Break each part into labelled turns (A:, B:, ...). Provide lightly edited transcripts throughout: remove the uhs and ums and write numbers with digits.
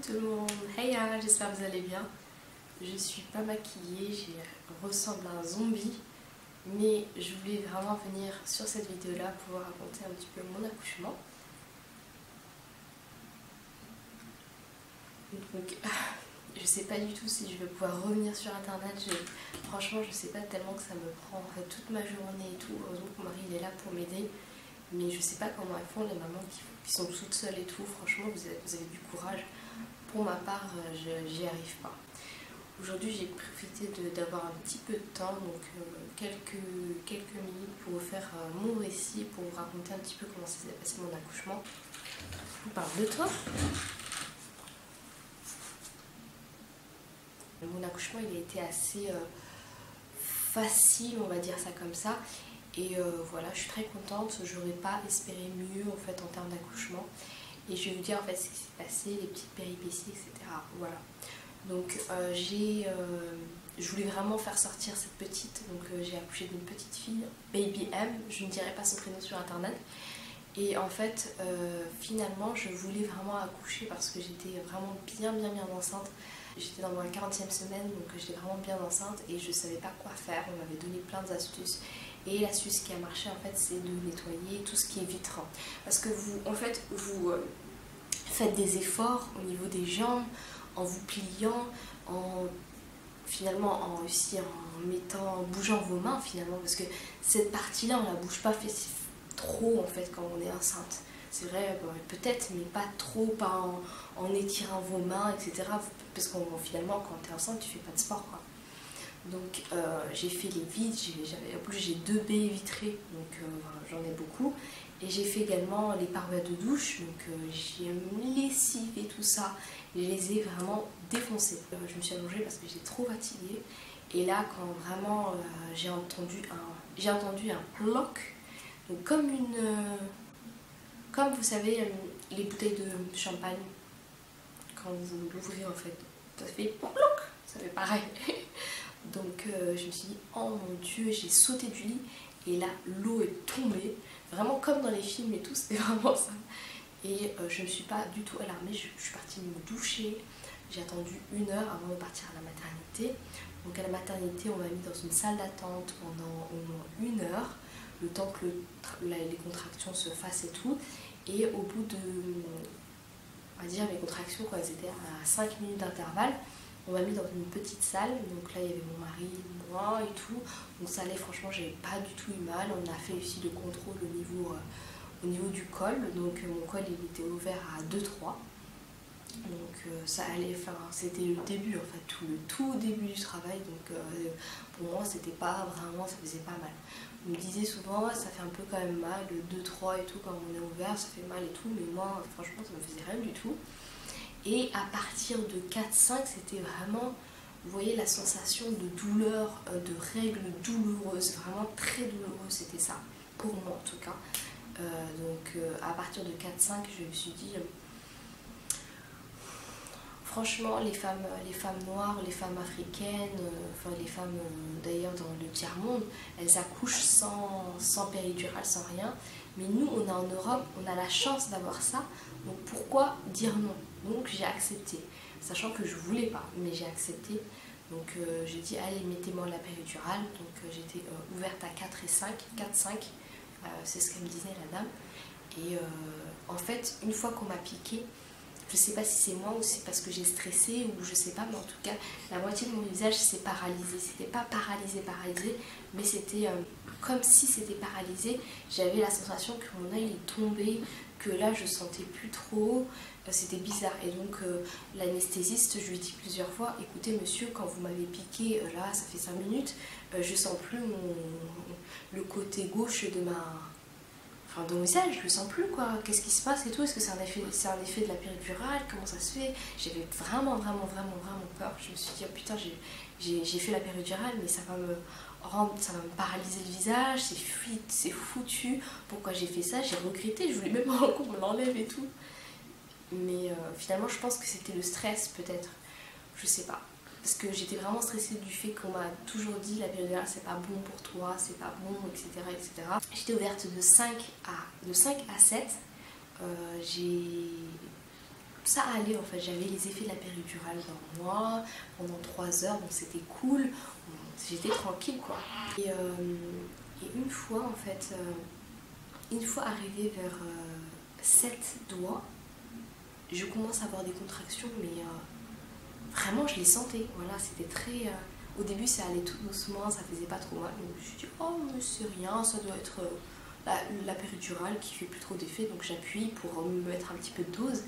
A: tout le monde, hey, j'espère que vous allez bien. Je suis pas maquillée, je ressemble à un zombie, mais je voulais vraiment venir sur cette vidéo là pour vous raconter un petit peu mon accouchement. Donc je sais pas du tout si je vais pouvoir revenir sur internet. Franchement je sais pas, tellement que ça me prend en fait toute ma journée et tout. Heureusement que mon mari il est là pour m'aider, mais je sais pas comment elles font les mamans qui sont toutes seules et tout. Franchement vous avez du courage. Pour ma part, j'y arrive pas. Aujourd'hui, j'ai profité d'avoir un petit peu de temps, donc quelques minutes pour vous faire mon récit, pour vous raconter un petit peu comment s'est passé mon accouchement. Je vous parle de toi. Mon accouchement, il a été assez facile, on va dire ça comme ça. Et voilà, je suis très contente. J'aurais pas espéré mieux en fait en termes d'accouchement. Et je vais vous dire en fait ce qui s'est passé, les petites péripéties, etc. Voilà. Donc je voulais vraiment faire sortir cette petite. Donc j'ai accouché d'une petite fille, Baby M. Je ne dirai pas son prénom sur internet. Et en fait, finalement, je voulais vraiment accoucher parce que j'étais vraiment bien enceinte. J'étais dans ma 40e semaine, donc j'étais vraiment bien enceinte et je ne savais pas quoi faire. On m'avait donné plein d'astuces. Et l'astuce qui a marché, en fait, c'est de nettoyer tout ce qui est vitrant. Parce que vous, en fait, vous faites des efforts au niveau des jambes, en vous pliant, finalement en bougeant vos mains finalement, parce que cette partie-là, on la bouge pas trop en fait quand on est enceinte. C'est vrai, peut-être, mais pas trop, pas en étirant vos mains, etc. Parce que finalement, quand tu es enceinte, tu fais pas de sport, quoi. Donc j'ai fait les vides, en plus j'ai 2 baies vitrées, donc j'en ai beaucoup. Et j'ai fait également les parois de douche, donc j'ai lessivé tout ça. Je les ai vraiment défoncées. Je me suis allongée parce que j'étais trop fatiguée. Et là, quand vraiment j'ai entendu un ploc, donc comme vous savez, les bouteilles de champagne, quand vous l'ouvrez en fait, ça fait ploc, ça fait pareil. Donc je me suis dit, oh mon dieu, j'ai sauté du lit et là l'eau est tombée, vraiment comme dans les films et tout, c'était vraiment ça. Et je ne me suis pas du tout alarmée, je suis partie me doucher, j'ai attendu 1 heure avant de partir à la maternité. Donc à la maternité, on m'a mis dans une salle d'attente pendant au moins 1 heure, le temps que les contractions se fassent et tout. Et au bout de, on va dire, mes contractions, quand elles étaient à 5 minutes d'intervalle, on m'a mis dans une petite salle, donc là il y avait mon mari, moi et tout, donc ça allait, franchement j'avais pas du tout eu mal. On a fait aussi le contrôle au niveau du col, donc mon col il était ouvert à 2-3, donc ça allait, enfin c'était le début en fait, le tout début du travail, donc pour moi c'était pas vraiment, ça faisait pas mal. On me disait souvent, ça fait un peu quand même mal, le 2-3 et tout, quand on est ouvert ça fait mal et tout, mais moi franchement ça me faisait rien du tout. Et à partir de 4-5, c'était vraiment, vous voyez, la sensation de douleur, de règles douloureuses, vraiment très douloureuse, c'était ça, pour moi en tout cas. Donc à partir de 4-5, je me suis dit, franchement, les femmes noires, les femmes africaines, enfin les femmes d'ailleurs dans le tiers-monde, elles accouchent sans péridurale, sans rien. Mais nous, on est en Europe, on a la chance d'avoir ça, donc pourquoi dire non? Donc j'ai accepté, sachant que je voulais pas, mais j'ai accepté. Donc j'ai dit, allez, mettez-moi la péridurale. Donc j'étais ouverte à 4 et 5, 4-5, c'est ce qu'elle me disait la dame. Et en fait, une fois qu'on m'a piqué, je sais pas si c'est moi ou c'est parce que j'ai stressé ou je sais pas, mais en tout cas, la moitié de mon visage s'est paralysé. C'était pas paralysé, mais c'était comme si c'était paralysé. J'avais la sensation que mon œil est tombé, que là je sentais plus trop, c'était bizarre. Et donc l'anesthésiste, je lui ai dit plusieurs fois, écoutez monsieur, quand vous m'avez piqué, là ça fait 5 minutes, je sens plus le côté gauche de mon visage, je le sens plus quoi, qu'est-ce qui se passe et tout, est-ce que c'est un effet de la péridurale, comment ça se fait? J'avais vraiment peur. Je me suis dit, oh putain, j'ai fait la péridurale, mais ça va me paralyser le visage, c'est foutu, pourquoi j'ai fait ça? J'ai regretté, je voulais même qu'on me l'enlève et tout. Mais finalement, je pense que c'était le stress peut-être, je sais pas. Parce que j'étais vraiment stressée du fait qu'on m'a toujours dit la péridurale c'est pas bon pour toi, c'est pas bon, etc. J'étais ouverte de 5 à 7. ça allait en fait, j'avais les effets de la péridurale dans moi pendant 3 heures, donc c'était cool, j'étais tranquille quoi. Et une fois en fait, une fois arrivée vers 7 doigts, je commence à avoir des contractions, mais vraiment je les sentais, voilà, c'était très... au début ça allait tout doucement, ça faisait pas trop mal, donc je me suis dit oh mais c'est rien, ça doit être la péridurale qui fait plus trop d'effet, donc j'appuie pour me mettre un petit peu de dose,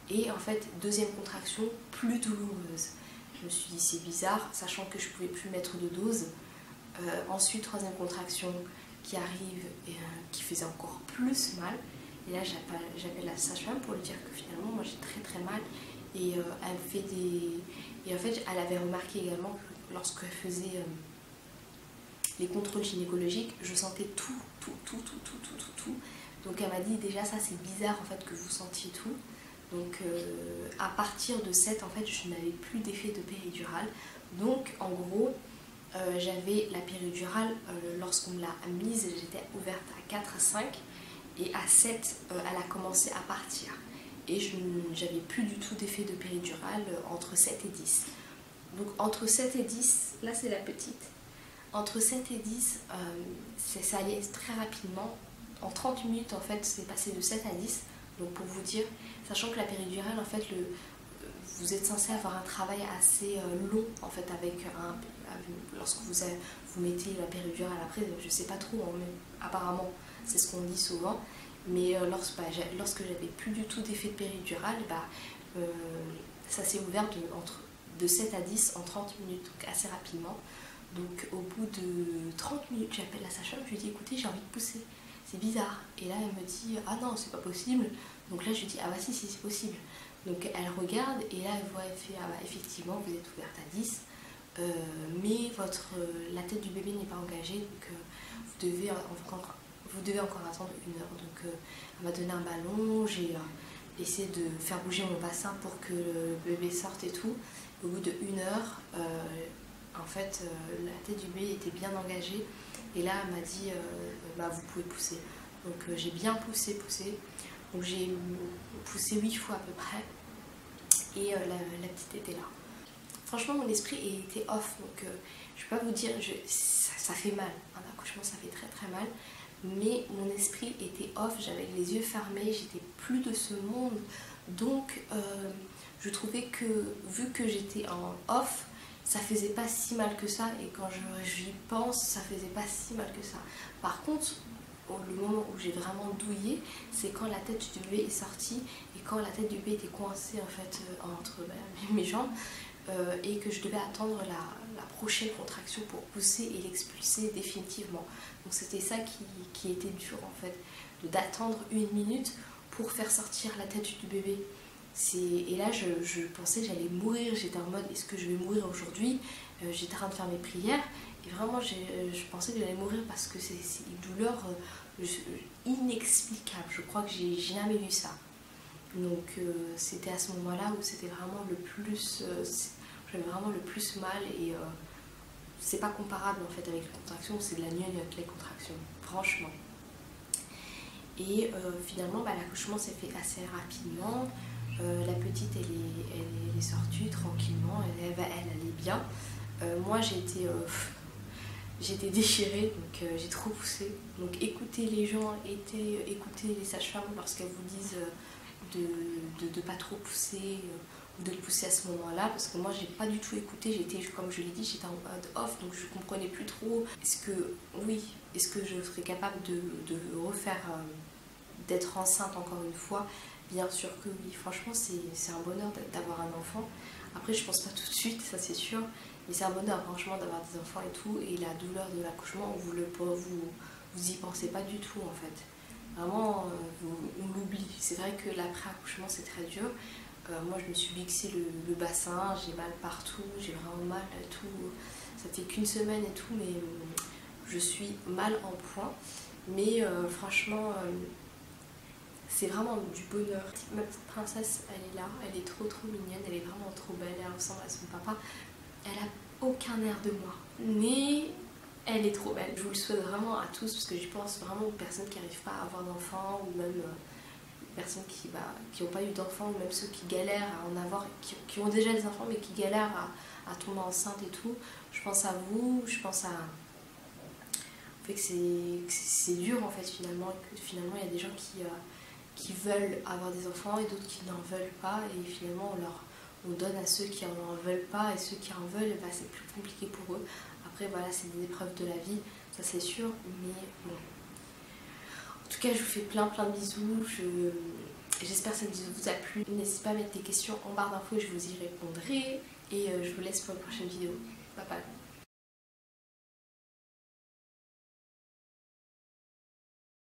A: et en fait deuxième contraction plus douloureuse. Je me suis dit c'est bizarre, sachant que je pouvais plus mettre de dose. Ensuite troisième contraction qui arrive et qui faisait encore plus mal. Et là j'appelle la sage-femme pour lui dire que finalement moi j'ai très mal, et elle fait des... Et en fait elle avait remarqué également que lorsqu'elle faisait les contrôles gynécologiques, je sentais tout. Donc elle m'a dit déjà ça c'est bizarre en fait que vous sentiez tout. Donc à partir de 7 en fait je n'avais plus d'effet de péridurale. Donc en gros j'avais la péridurale lorsqu'on me l'a mise, j'étais ouverte à 4 à 5. Et à 7, elle a commencé à partir. Et j'avais plus du tout d'effet de péridurale entre 7 et 10. Donc entre 7 et 10, là c'est la petite. Entre 7 et 10, ça allait très rapidement. En 30 minutes, en fait, c'est passé de 7 à 10. Donc pour vous dire, sachant que la péridurale, en fait, vous êtes censé avoir un travail assez long, en fait, lorsque vous mettez la péridurale après, je sais pas trop, hein, mais apparemment, c'est ce qu'on dit souvent, mais lorsque j'avais plus du tout d'effet de péridurale, ça s'est ouvert de 7 à 10 en 30 minutes, donc assez rapidement. Donc au bout de 30 minutes, j'appelle la sage-femme, je lui dis écoutez j'ai envie de pousser, c'est bizarre. Et là elle me dit ah non c'est pas possible. Donc là je lui dis ah bah si c'est possible. Donc elle regarde et là elle voit, elle fait ah bah effectivement vous êtes ouverte à 10, mais la tête du bébé n'est pas engagée, donc vous devez encore attendre 1 heure. Donc elle m'a donné un ballon, j'ai essayé de faire bouger mon bassin pour que le bébé sorte et tout. Au bout de 1 heure, en fait la tête du bébé était bien engagée, et là elle m'a dit vous pouvez pousser. Donc j'ai bien poussé. Donc j'ai poussé 8 fois à peu près, et la petite était là. Franchement mon esprit était off, donc je peux pas vous dire, ça fait mal, un accouchement ça fait très mal, mais mon esprit était off, j'avais les yeux fermés, j'étais plus de ce monde. Donc je trouvais que vu que j'étais en off, ça faisait pas si mal que ça, et quand j'y pense, ça faisait pas si mal que ça. Par contre, le moment où j'ai vraiment douillé, c'est quand la tête du bébé est sortie, et quand la tête du bébé était coincée en fait entre mes jambes, et que je devais attendre la prochaine contraction pour pousser et l'expulser définitivement. Donc c'était ça qui était dur en fait, d'attendre 1 minute pour faire sortir la tête du bébé. Et là je pensais que j'allais mourir, j'étais en mode est-ce que je vais mourir aujourd'hui, j'étais en train de faire mes prières, et vraiment je pensais que j'allais mourir parce que c'est une douleur inexplicable, je crois que j'ai jamais vu ça. Donc c'était à ce moment-là où c'était vraiment le plus, j'avais vraiment le plus mal, et c'est pas comparable en fait avec les contractions, c'est de la gnognotte les contractions, franchement. Et finalement l'accouchement s'est fait assez rapidement. La petite elle est sortie tranquillement, elle allait bien. Moi j'étais déchirée, donc j'ai trop poussé. Donc écoutez les gens, écoutez les sages-femmes lorsqu'elles vous disent de pas trop pousser, ou de pousser à ce moment-là, parce que moi j'ai pas du tout écouté, comme je l'ai dit, j'étais en mode off, donc je comprenais plus trop. Est-ce que je serais capable de refaire, d'être enceinte encore une fois? Bien sûr que oui, franchement c'est un bonheur d'avoir un enfant. Après je pense pas tout de suite, ça c'est sûr, mais c'est un bonheur franchement d'avoir des enfants et tout, et la douleur de l'accouchement, vous y pensez pas du tout en fait. Vraiment, on l'oublie. C'est vrai que l'après-accouchement c'est très dur. Moi je me suis vixé le bassin, j'ai mal partout, j'ai vraiment mal et tout. Ça fait qu'1 semaine et tout, mais je suis mal en point. Mais franchement, c'est vraiment du bonheur. Ma petite princesse, elle est là, elle est trop mignonne, elle est vraiment trop belle, elle ressemble à son papa. Elle a aucun air de moi, mais elle est trop belle. Je vous le souhaite vraiment à tous, parce que je pense vraiment aux personnes qui n'arrivent pas à avoir d'enfants, ou même personnes qui n'ont pas eu d'enfants, ou même ceux qui galèrent à en avoir, qui ont déjà des enfants mais qui galèrent à tomber enceinte et tout. Je pense à vous, je pense à fait que c'est dur en fait finalement, et que finalement il y a des gens qui veulent avoir des enfants et d'autres qui n'en veulent pas, et finalement on donne à ceux qui n'en veulent pas, et ceux qui en veulent, bah, c'est plus compliqué pour eux. Après voilà, c'est des épreuves de la vie, ça c'est sûr, mais bon. En tout cas, je vous fais plein de bisous, j'espère que cette vidéo vous a plu. N'hésitez pas à mettre des questions en barre d'infos, je vous y répondrai, et je vous laisse pour une prochaine vidéo. Bye bye.